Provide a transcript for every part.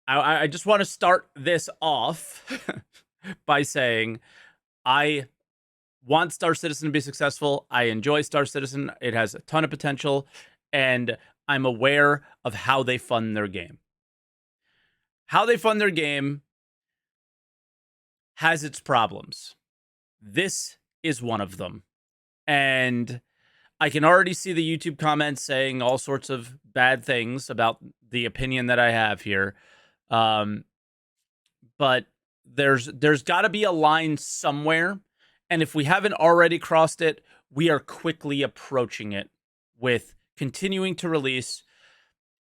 I just want to start this off by saying I want Star Citizen to be successful. I enjoy Star Citizen. It has a ton of potential, and I'm aware of how they fund their game. How they fund their game has its problems. This is one of them. And I can already see the YouTube comments saying all sorts of bad things about the opinion that I have here. But there's got to be a line somewhere. And if we haven't already crossed it, we are quickly approaching it with continuing to release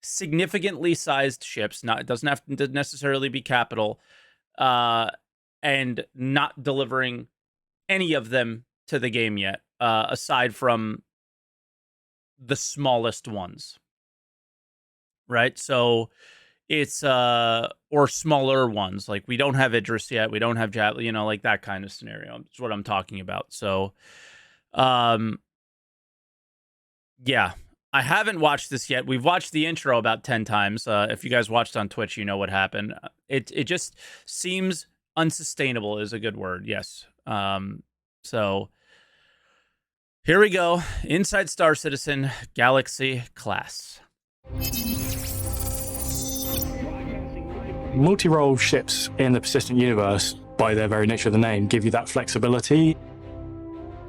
significantly sized ships. It doesn't have to necessarily be capital, and not delivering any of them to the game yet, aside from the smallest ones. Right? So it's or smaller ones. Like, we don't have Idris yet, we don't have Jat, like that kind of scenario. That's what I'm talking about. So yeah, I haven't watched this yet. We've watched the intro about 10 times. If you guys watched on Twitch, you know what happened. It just seems unsustainable is a good word. Yes. So here we go. Inside Star Citizen Galaxy class. Multi-role ships in the persistent universe, by their very nature of the name, give you that flexibility.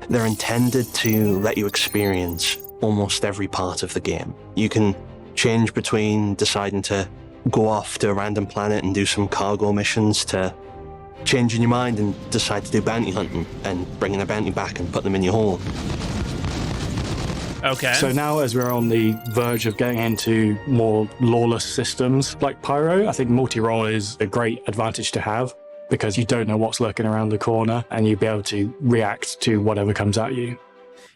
They're intended to let you experience almost every part of the game. You can change between deciding to go off to a random planet and do some cargo missions, to changing your mind and decide to do bounty hunting and bringing a bounty back and put them in your hole. Okay. So now, as we're on the verge of getting into more lawless systems like Pyro, I think multi-role is a great advantage to have, because you don't know what's lurking around the corner and you'll be able to react to whatever comes at you.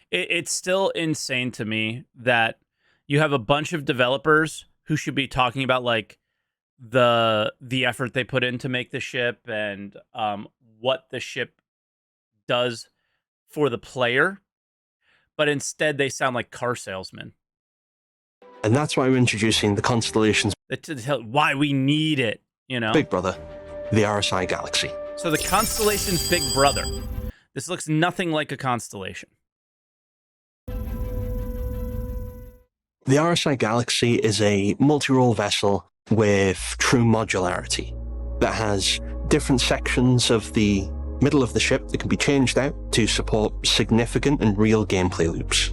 It's still insane to me that you have a bunch of developers who should be talking about like the effort they put in to make the ship and what the ship does for the player, but instead they sound like car salesmen. And that's why we're introducing the Constellation's why we need it, big brother, the RSI Galaxy. So the Constellation's big brother. This looks nothing like a constellation. The RSI Galaxy is a multi-role vessel with true modularity that has different sections of the middle of the ship that can be changed out to support significant and real gameplay loops.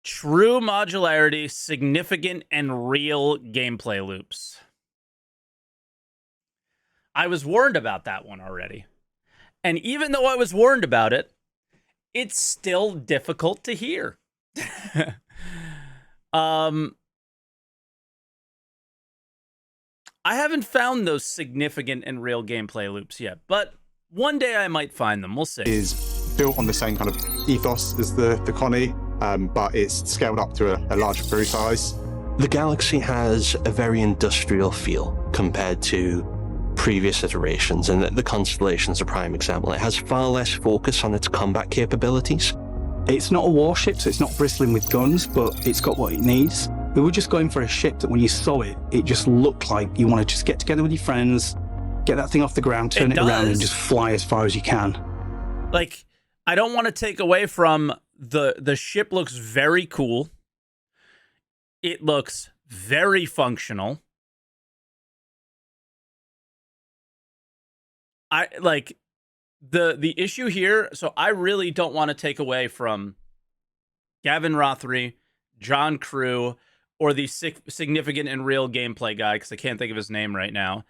True modularity, significant and real gameplay loops. I was warned about that one already. And even though I was warned about it, it's still difficult to hear. I haven't found those significant and real gameplay loops yet, but one day I might find them. We'll see. Is built on the same kind of ethos as the Connie, but it's scaled up to a larger crew size. The Galaxy has a very industrial feel compared to previous iterations, and the Constellation's a prime example. It has far less focus on its combat capabilities. It's not a warship, so it's not bristling with guns, but it's got what it needs. We were just going for a ship that when you saw it, it just looked like you want to just get together with your friends, get that thing off the ground, turn it around and just fly as far as you can. Like, I don't want to take away from the ship looks very cool. It looks very functional. I like the issue here. So I really don't want to take away from Gavin Rothery, John Crew, or the significant and real gameplay guy, because I can't think of his name right now.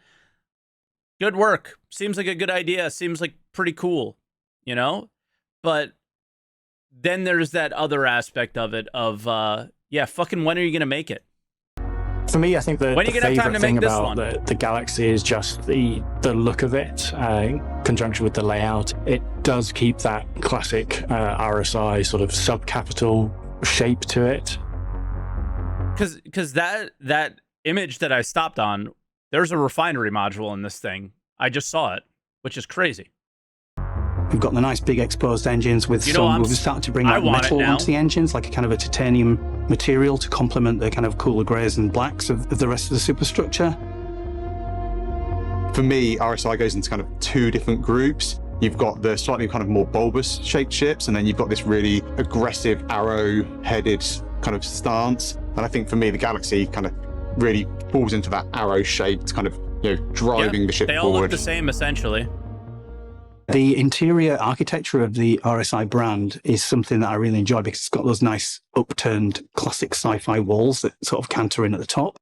Good work. Seems like a good idea. Seems like pretty cool, But then there's that other aspect of it of, fucking when are you going to make it? For me, I think the favorite thing about the Galaxy is just the look of it, in conjunction with the layout. It does keep that classic RSI sort of sub-capital shape to it. Because that image that I stopped on, there's a refinery module in this thing. I just saw it, which is crazy. We've got the nice big exposed engines with we've started to bring like metal onto the engines, like a kind of a titanium material to complement the kind of cooler greys and blacks of the rest of the superstructure. For me, RSI goes into kind of two different groups. You've got the slightly kind of more bulbous shaped ships, and then you've got this really aggressive arrow-headed kind of stance. And I think for me, the Galaxy kind of really falls into that arrow-shaped kind of, driving the ship forward. They all look the same, essentially. The interior architecture of the RSI brand is something that I really enjoy because it's got those nice upturned classic sci-fi walls that sort of canter in at the top.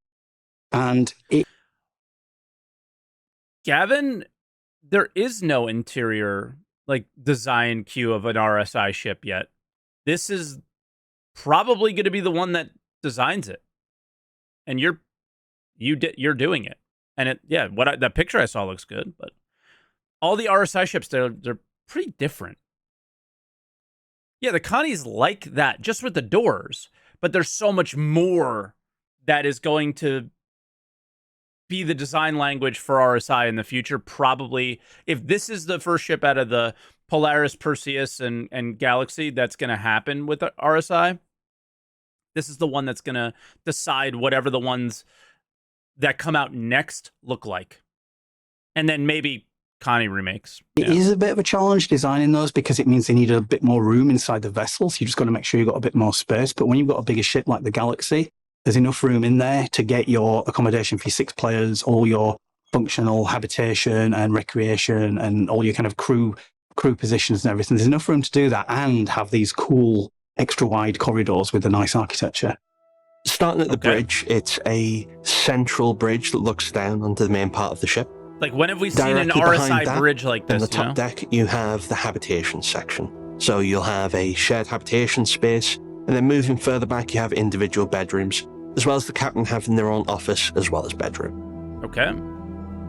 And Gavin, there is no interior design queue of an RSI ship yet. This is probably going to be the one that designs it, and you're doing it. And that picture I saw looks good, but all the RSI ships they're pretty different. Yeah, the Connie's like that, just with the doors, but there's so much more that is going to be the design language for RSI in the future. Probably, if this is the first ship out of the Polaris, Perseus, and Galaxy that's going to happen with RSI, this is the one that's going to decide whatever the ones that come out next look like. And then maybe Connie remakes. It is a bit of a challenge designing those because it means they need a bit more room inside the vessel. So you just got to make sure you've got a bit more space. But when you've got a bigger ship like the Galaxy, there's enough room in there to get your accommodation for your 6 players, all your functional habitation and recreation and all your kind of crew positions and everything. There's enough room to do that and have these cool extra wide corridors with a nice architecture. Starting at the bridge, it's a central bridge that looks down onto the main part of the ship. Like, when have we seen an RSI bridge like this? On the top deck, you have the habitation section. So you'll have a shared habitation space, and then moving further back, you have individual bedrooms, as well as the captain having their own office as well as bedroom. Okay.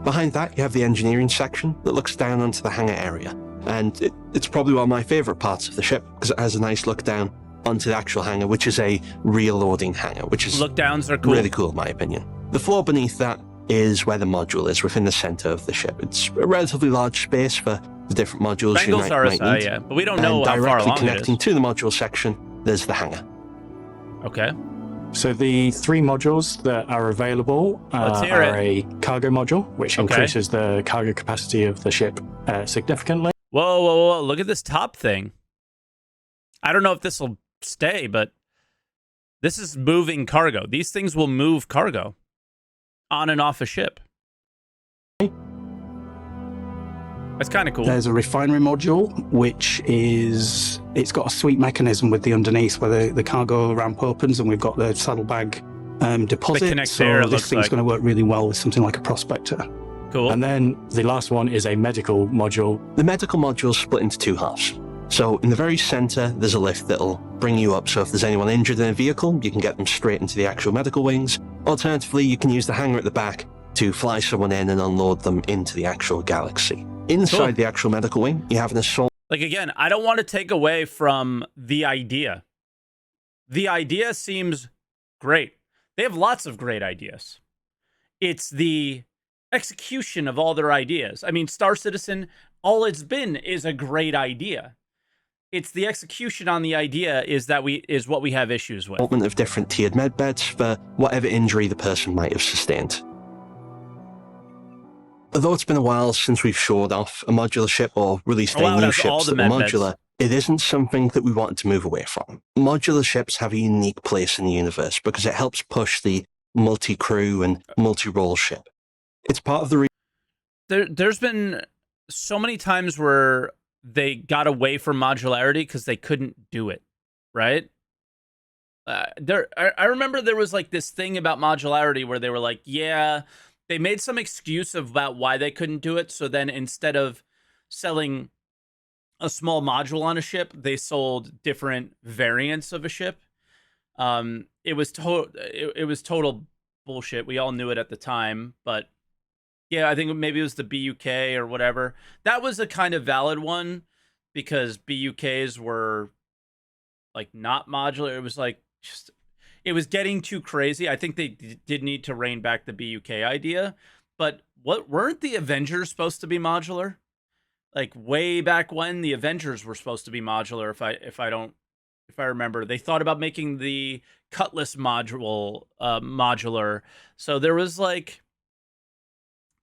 Behind that, you have the engineering section that looks down onto the hangar area. And it's probably one of my favourite parts of the ship, because it has a nice look down onto the actual hangar, which is a rear loading hangar, which is look downs are cool. Really cool in my opinion. The floor beneath that is where the module is, within the centre of the ship. It's a relatively large space for the different modules Bengals you might need. Yeah, but we don't know how far along it is. Connecting to the module section, there's the hangar. Okay. So the 3 modules that are available are a cargo module, which increases the cargo capacity of the ship significantly. Whoa. Look at this top thing. I don't know if this will stay, but this is moving cargo. These things will move cargo on and off a ship. That's kind of cool. There's a refinery module, which it's got a sweep mechanism with the underneath where the cargo ramp opens, and we've got the saddlebag deposit. So this thing's going to work really well with something like a prospector. Cool. And then the last one is a medical module. The medical module is split into 2 halves. So in the very center, there's a lift that'll bring you up. So if there's anyone injured in a vehicle, you can get them straight into the actual medical wings. Alternatively, you can use the hangar at the back to fly someone in and unload them into the actual Galaxy. Inside the actual medical wing, you have an assault. Again, I don't want to take away from the idea. The idea seems great. They have lots of great ideas. It's the execution of all their ideas. I mean, Star Citizen, all it's been is a great idea. It's the execution on the idea is what we have issues with. Of different tiered med beds for whatever injury the person might have sustained. Although it's been a while since we've showed off a modular ship or released any new ships that were modular, it isn't something that we wanted to move away from. Modular ships have a unique place in the universe because it helps push the multi-crew and multi-role ship. It's part of the There's been so many times where they got away from modularity because they couldn't do it, right? I remember there was like this thing about modularity where they were like, yeah, they made some excuse about why they couldn't do it. So then instead of selling a small module on a ship, they sold different variants of a ship. It was total bullshit. We all knew it at the time, but yeah, I think maybe it was the BUK or whatever. That was a kind of valid one because BUKs were like not modular. It was like it was getting too crazy. I think they did need to rein back the BUK idea, but weren't the Avengers supposed to be modular? like way back when the Avengers were supposed to be modular. If I remember, they thought about making the Cutlass module modular. So there was like,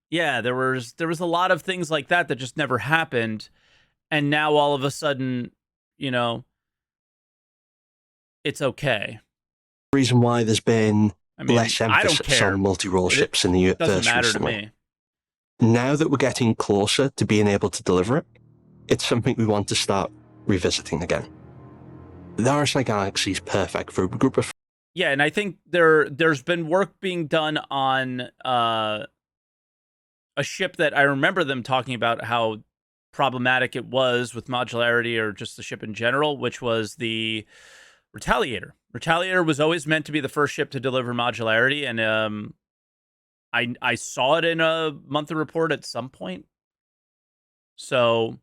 yeah, there was a lot of things like that just never happened, and now all of a sudden, you know, it's okay. Reason why there's been less emphasis on multi-role ships in the universe recently. Now that we're getting closer to being able to deliver it, it's something we want to start revisiting again. The RSI Galaxy is perfect for a group of... Yeah, and I think there's been work being done on a ship that I remember them talking about how problematic it was with modularity, or just the ship in general, which was the Retaliator. Retaliator was always meant to be the first ship to deliver modularity, and I saw it in a monthly report at some point. So,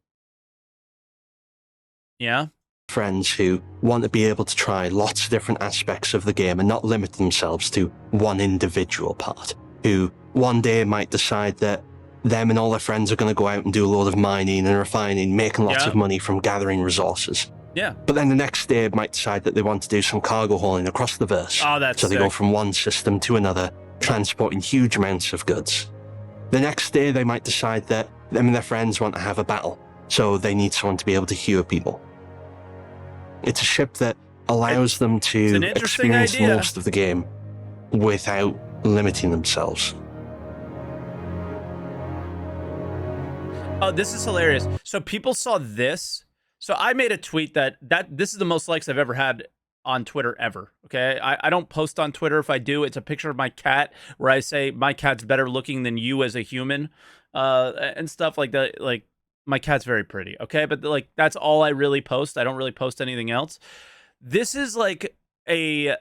yeah. Friends who want to be able to try lots of different aspects of the game and not limit themselves to one individual part, who one day might decide that them and all their friends are going to go out and do a load of mining and refining, making lots of money from gathering resources. Yeah. But then the next day might decide that they want to do some cargo hauling across the verse. Oh, that's so they go from one system to another, transporting huge amounts of goods. The next day they might decide that them and their friends want to have a battle, so they need someone to be able to heal people. It's a ship that allows them to experience most of the game without limiting themselves. Oh, this is hilarious. So people saw this. So I made a tweet that this is the most likes I've ever had on Twitter ever. Okay, I don't post on Twitter. If I do, it's a picture of my cat where I say my cat's better looking than you as a human, and stuff like that. Like, my cat's very pretty. Okay, but like that's all I really post. I don't really post anything else. This is like a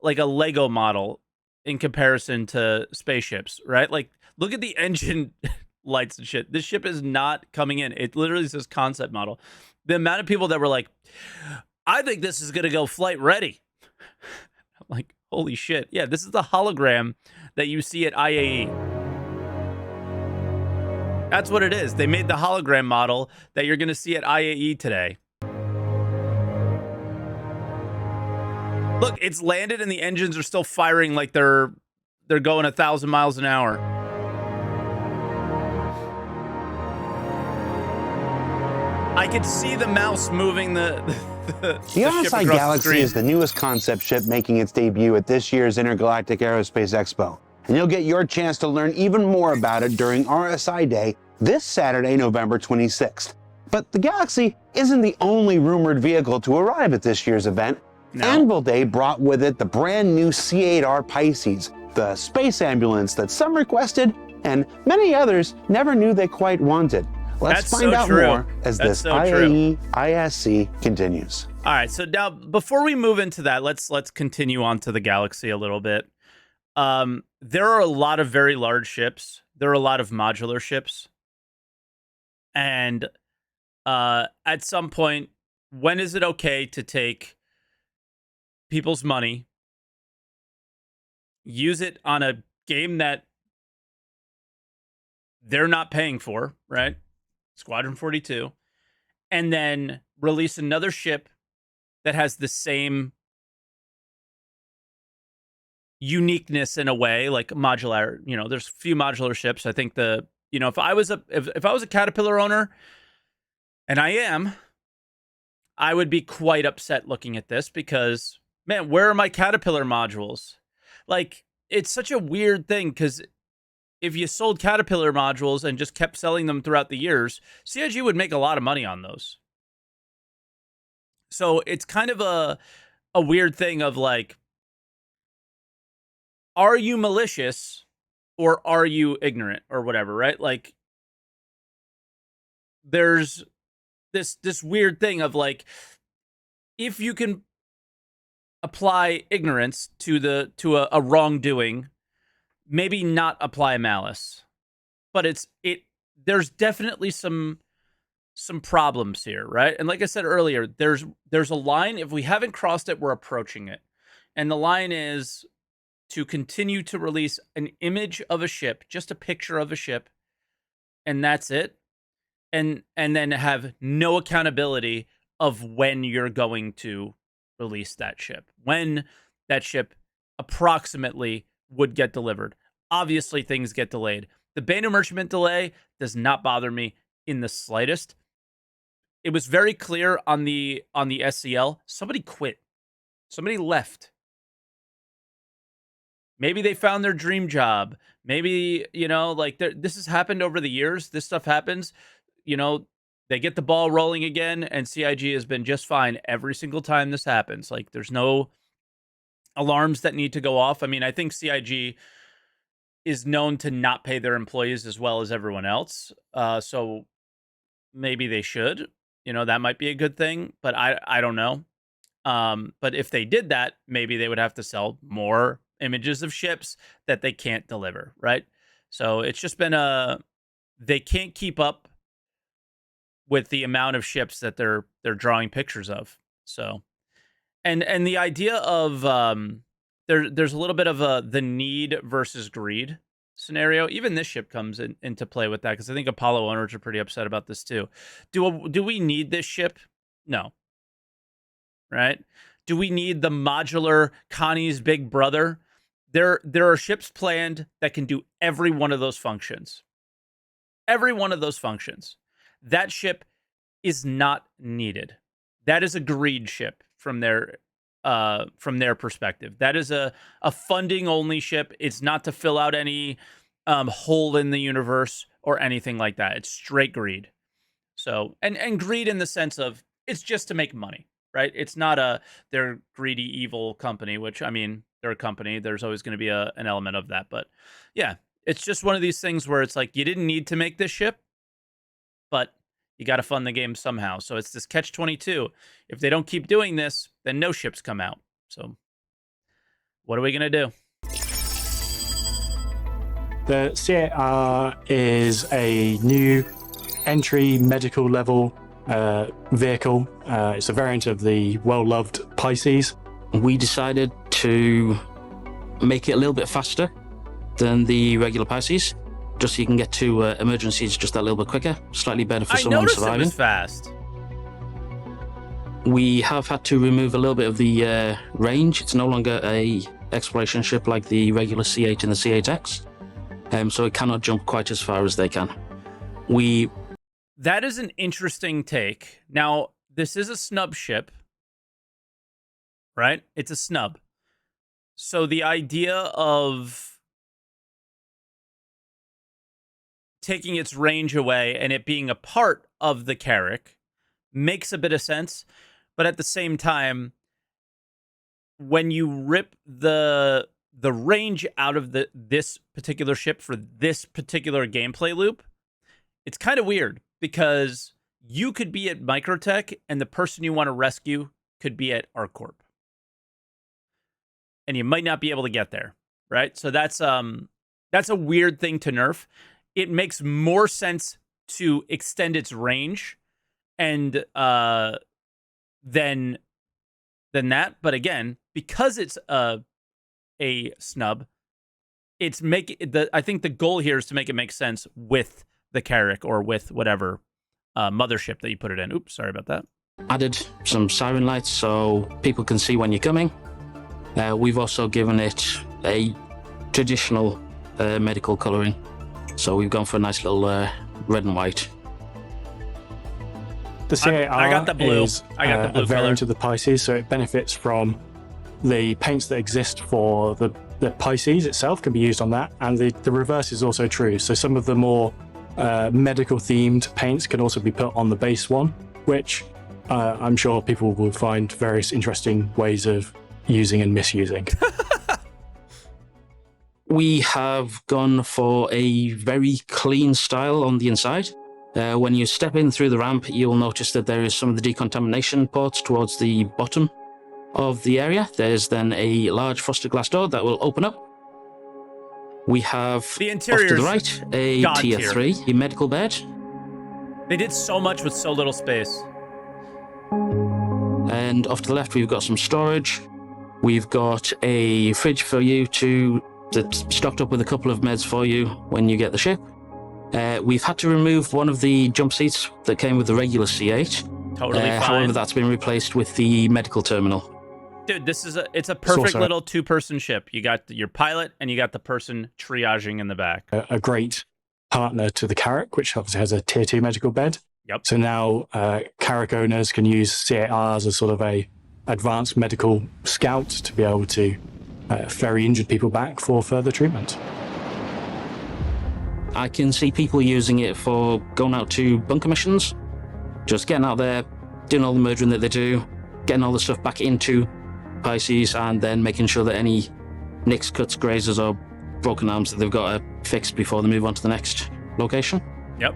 Lego model in comparison to spaceships, right? Like, look at the engine lights and shit. This ship is not coming in. It literally says concept model. The amount of people that were like, I think this is going to go flight ready. I'm like, holy shit. Yeah, this is the hologram that you see at IAE. That's what it is. They made the hologram model that you're going to see at IAE today. Look, it's landed and the engines are still firing like they're going 1,000 miles an hour. I could see the mouse moving the RSI Galaxy is the newest concept ship making its debut at this year's Intergalactic Aerospace Expo. And you'll get your chance to learn even more about it during RSI Day this Saturday, November 26th. But the Galaxy isn't the only rumored vehicle to arrive at this year's event. No. Anvil Day brought with it the brand new C8R Pisces, the space ambulance that some requested and many others never knew they quite wanted. Let's find out more as this IAE ISC continues. All right, so now before we move into that, let's continue on to the Galaxy a little bit. There are a lot of very large ships. There are a lot of modular ships. And at some point, when is it okay to take people's money, use it on a game that they're not paying for, right? Squadron 42, and then release another ship that has the same uniqueness in a way, like modular. You know, there's a few modular ships. I think if I was a Caterpillar owner, and I am, I would be quite upset looking at this because, man, where are my Caterpillar modules? Like, it's such a weird thing because if you sold Caterpillar modules and just kept selling them throughout the years, CIG would make a lot of money on those. So it's kind of a weird thing of like, are you malicious or are you ignorant or whatever, right? Like, there's this weird thing of like, if you can apply ignorance to a wrongdoing, maybe not apply malice, but there's definitely some problems here, right? And like I said earlier, there's a line. If we haven't crossed it, we're approaching it. And the line is to continue to release an image of a ship, just a picture of a ship, and that's it. and then have no accountability of when you're going to release that ship, when that ship approximately would get delivered. Obviously, things get delayed. The Banu Merchantman delay does not bother me in the slightest. It was very clear on the SCL. Somebody quit. Somebody left. Maybe they found their dream job. Maybe, like this has happened over the years. This stuff happens. They get the ball rolling again, and CIG has been just fine every single time this happens. Like, there's no alarms that need to go off. I mean, I think CIG is known to not pay their employees as well as everyone else. So maybe they should. That might be a good thing, but I don't know. But if they did that, maybe they would have to sell more images of ships that they can't deliver, right? So it's just been they can't keep up with the amount of ships that they're drawing pictures of. So, and the idea of there's a little bit of the need versus greed scenario. Even this ship comes into play with that, because I think Apollo owners are pretty upset about this too. Do we need this ship? No. Right? Do we need the modular Connie's big brother? There are ships planned that can do every one of those functions. Every one of those functions. That ship is not needed. That is a greed ship from their perspective. That is a funding only ship. It's not to fill out any hole in the universe or anything like that. It's straight greed. So, and greed in the sense of it's just to make money, right? It's not they're greedy, evil company, which, I mean, they're a company. There's always going to be an element of that. But yeah, it's just one of these things where it's like, you didn't need to make this ship, but you got to fund the game somehow. So it's this catch-22. If they don't keep doing this, then no ships come out. So what are we going to do? The C8R is a new entry medical level vehicle. It's a variant of the well-loved Pisces. We decided to make it a little bit faster than the regular Pisces, just so you can get to emergencies just that little bit quicker. Slightly better for someone surviving. I noticed it was fast. We have had to remove a little bit of the range. It's no longer a exploration ship like the regular C8 and the C8X, so it cannot jump quite as far as they can. That is an interesting take. Now, this is a snub ship, right? It's a snub. So the idea of taking its range away and it being a part of the Carrack makes a bit of sense. But at the same time, when you rip the range out of this particular ship for this particular gameplay loop, it's kind of weird, because you could be at Microtech and the person you want to rescue could be at ArcCorp. And you might not be able to get there, right? So that's a weird thing to nerf. It makes more sense to extend its range and than that. But again, because it's a snub, I think the goal here is to make it make sense with the Carrack or with whatever mothership that you put it in. Oops, sorry about that. Added some siren lights so people can see when you're coming. We've also given it a traditional medical colouring. So we've gone for a nice little red and white. The C8R I got the blue. is a variant of the Pisces, so it benefits from the paints that exist for the Pisces itself can be used on that, and the reverse is also true. So some of the more medical themed paints can also be put on the base one, which I'm sure people will find various interesting ways of using and misusing. We have gone for a very clean style on the inside. When you step in through the ramp, you'll notice that there is some of the decontamination ports towards the bottom of the area. There's then a large frosted glass door that will open up. We have, the off to the right, a tier 3, a medical bed. They did so much with so little space. And off to the left, we've got some storage. We've got a fridge for you that's stocked up with a couple of meds for you when you get the ship. We've had to remove one of the jump seats that came with the regular C8. Totally fine. However, that's been replaced with the medical terminal. Dude, it's a perfect little two-person ship. You got your pilot and you got the person triaging in the back. A great partner to the Carrack, which obviously has a tier 2 medical bed. Yep. So now Carrack owners can use C8Rs as sort of a advanced medical scout to be able to ferry injured people back for further treatment. I can see people using it for going out to bunker missions, just getting out there, doing all the murdering that they do, getting all the stuff back into Pisces, and then making sure that any nicks, cuts, grazes, or broken arms that they've got fixed before they move on to the next location. Yep.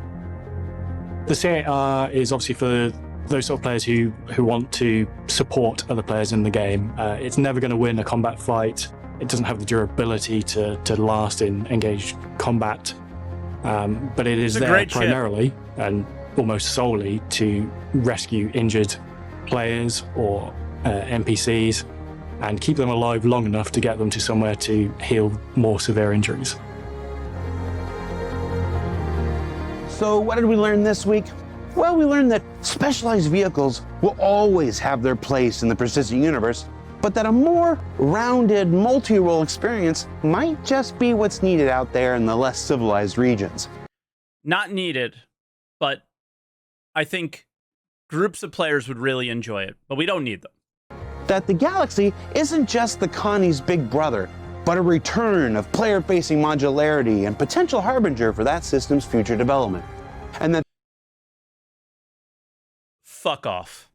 The C8R is obviously for those sort of players who want to support other players in the game. It's never going to win a combat fight. It doesn't have the durability to last in engaged combat. But it is there primarily and almost solely to rescue injured players or NPCs and keep them alive long enough to get them to somewhere to heal more severe injuries. So what did we learn this week? Well, we learned that specialized vehicles will always have their place in the persistent universe, but that a more rounded, multi-role experience might just be what's needed out there in the less civilized regions. Not needed, but I think groups of players would really enjoy it, but we don't need them. That the Galaxy isn't just the Connie's big brother, but a return of player-facing modularity and potential harbinger for that system's future development. And that fuck off.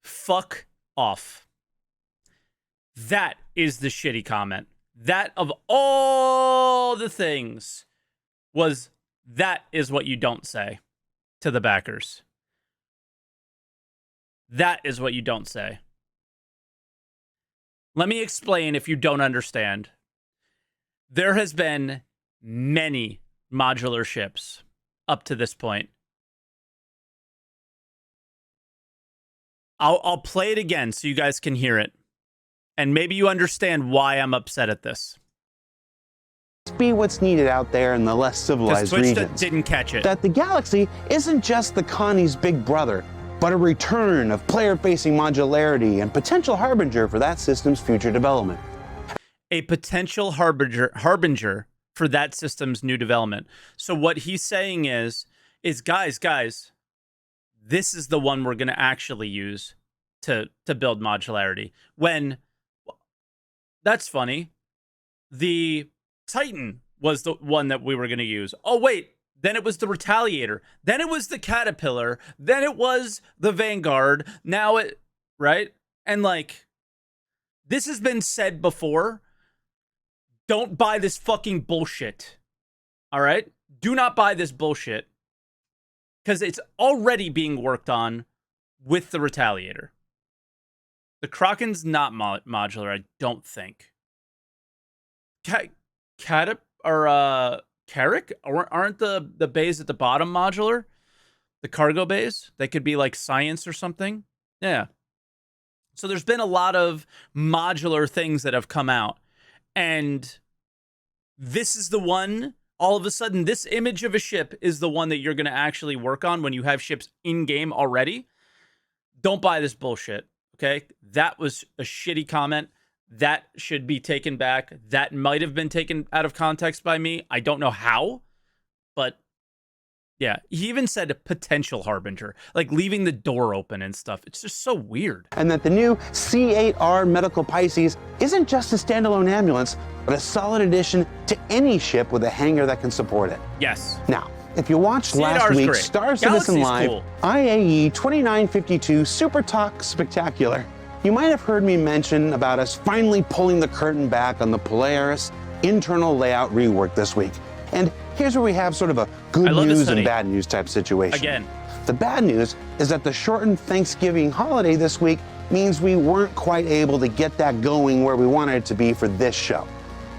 Fuck off. That is the shitty comment. That of all the things that is what you don't say to the backers. That is what you don't say. Let me explain if you don't understand. There has been many modular ships up to this point. I'll play it again so you guys can hear it. And maybe you understand why I'm upset at this. Be what's needed out there in the less civilized regions. Didn't catch it. That the Galaxy isn't just the Connie's big brother, but a return of player-facing modularity and potential harbinger for that system's future development. A potential harbinger for that system's new development. So what he's saying is guys, this is the one we're going to actually use to build modularity. When, that's funny, the Titan was the one that we were going to use. Oh, wait. Then it was the Retaliator. Then it was the Caterpillar. Then it was the Vanguard. Now it, right? And like, this has been said before. Don't buy this fucking bullshit. All right? Do not buy this bullshit. Because it's already being worked on with the Retaliator. The Kraken's not modular, I don't think. Carrack? Aren't the bays at the bottom modular? The cargo bays? They could be like science or something? Yeah. So there's been a lot of modular things that have come out. And this is the one, all of a sudden, this image of a ship is the one that you're going to actually work on when you have ships in-game already. Don't buy this bullshit, okay? That was a shitty comment. That should be taken back. That might have been taken out of context by me. I don't know how, but yeah. He even said a potential harbinger, like leaving the door open and stuff. It's just so weird. And that the new C8R Medical Pisces isn't just a standalone ambulance, but a solid addition to any ship with a hangar that can support it. Yes. Now, if you watched last week's Star Citizen Live cool. IAE 2952 Super Talk Spectacular, you might have heard me mention about us finally pulling the curtain back on the Polaris internal layout rework this week. And here's where we have sort of a good news and bad news type situation. Again. The bad news is that the shortened Thanksgiving holiday this week means we weren't quite able to get that going where we wanted it to be for this show.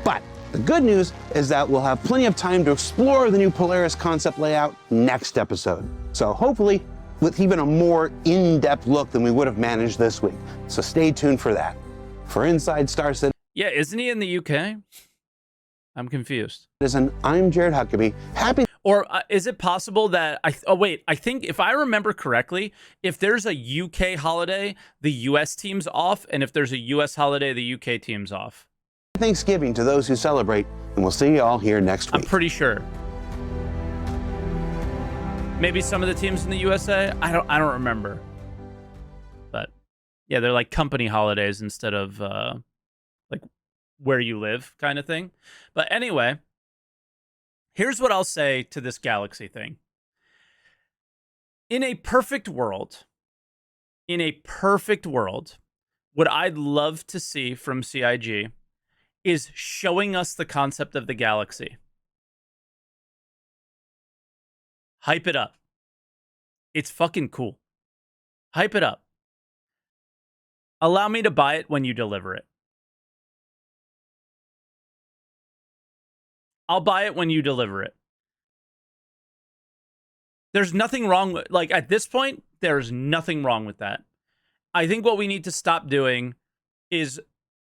But the good news is that we'll have plenty of time to explore the new Polaris concept layout next episode. So hopefully with even a more in-depth look than we would have managed this week. So stay tuned for that. For Inside Star Citizen. Yeah, isn't he in the UK? I'm confused. Listen, I'm Jared Huckabee. Happy. Or is it possible that I think if I remember correctly, if there's a UK holiday, the US team's off, and if there's a US holiday, the UK team's off. Thanksgiving to those who celebrate, and we'll see you all here next week. I'm pretty sure. Maybe some of the teams in the USA. I don't remember. But yeah, they're like company holidays instead of like where you live kind of thing. But anyway, here's what I'll say to this Galaxy thing. In a perfect world, what I'd love to see from CIG is showing us the concept of the Galaxy. Hype it up. It's fucking cool. Hype it up. Allow me to buy it when you deliver it. I'll buy it when you deliver it. There's nothing wrong with, like, at this point, there's nothing wrong with that. I think what we need to stop doing is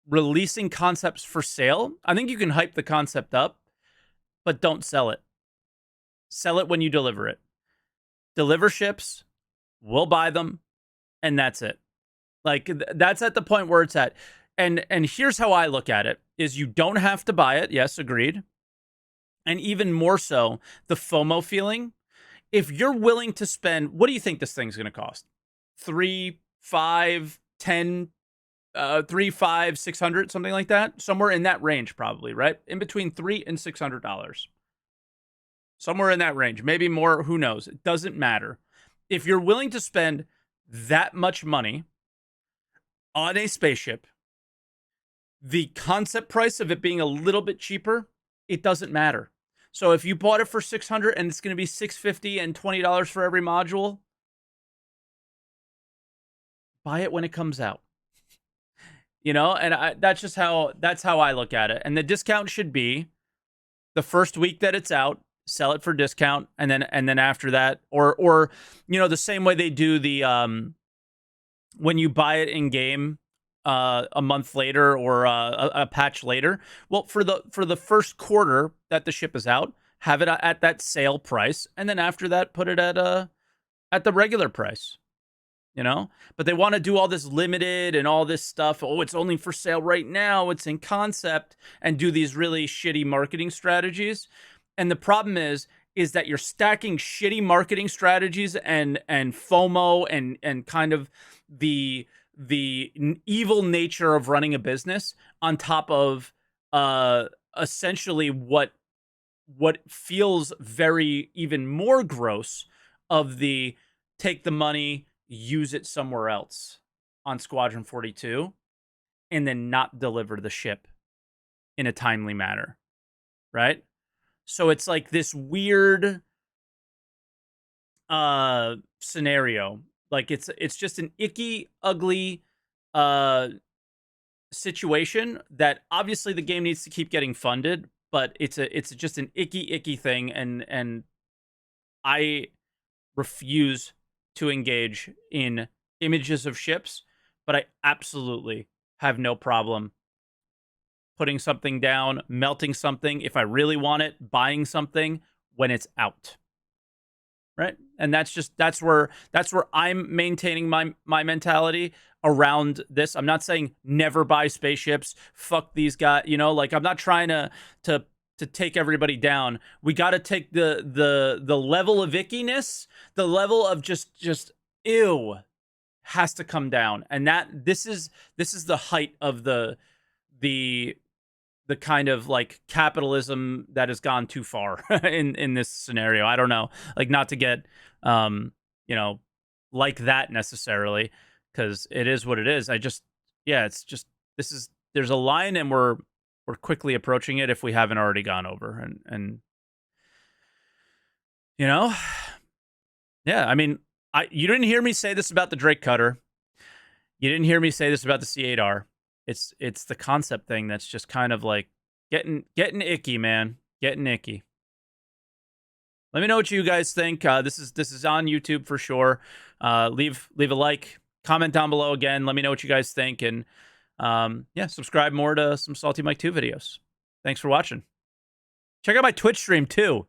releasing concepts for sale. I think you can hype the concept up, but don't sell it. Sell it when you deliver it. Deliver ships, we'll buy them, and that's it. Like, that's at the point where it's at. And here's how I look at it, is you don't have to buy it. Yes, agreed. And even more so, the FOMO feeling. If you're willing to spend, what do you think this thing's going to cost? 3, 5, 10, 3, 5, 600, something like that? Somewhere in that range, probably, right? In between $300 and $600. Somewhere in that range. Maybe more, who knows? It doesn't matter. If you're willing to spend that much money on a spaceship, the concept price of it being a little bit cheaper, it doesn't matter. So if you bought it for $600 and it's going to be $650 and $20 for every module, buy it when it comes out. You know, and that's how I look at it. And the discount should be the first week that it's out, sell it for discount, and then after that, or you know, the same way they do the when you buy it in game a month later or a patch later. Well, for the first quarter that the ship is out, have it at that sale price, and then after that, put it at the regular price. You know, but they want to do all this limited and all this stuff. Oh, it's only for sale right now. It's in concept, and do these really shitty marketing strategies. And the problem is that you're stacking shitty marketing strategies and FOMO and kind of the evil nature of running a business on top of essentially what feels very even more gross of the take the money, use it somewhere else on Squadron 42, and then not deliver the ship in a timely manner, right? So it's like this weird scenario. Like it's just an icky, ugly situation that obviously the game needs to keep getting funded, but it's just an icky thing, and I refuse to engage in images of ships, but I absolutely have no problem putting something down, melting something if I really want it, buying something when it's out. Right? And that's where I'm maintaining my mentality around this. I'm not saying never buy spaceships, fuck these guys, you know, like I'm not trying to take everybody down. We got to take the level of ickiness, the level of just ew has to come down. And that this is the height of the kind of like capitalism that has gone too far in this scenario. I don't know, like not to get you know, like that necessarily, because it is what it is. It's just there's a line, and we're quickly approaching it if we haven't already gone over. And you know, yeah, I mean, you didn't hear me say this about the Drake Cutter. You didn't hear me say this about the C8R. It's the concept thing that's just kind of like getting icky, man. Getting icky. Let me know what you guys think. This is on YouTube for sure. Leave a like, comment down below again. Let me know what you guys think, and yeah, subscribe more to some SaltEMike 2 videos. Thanks for watching. Check out my Twitch stream too.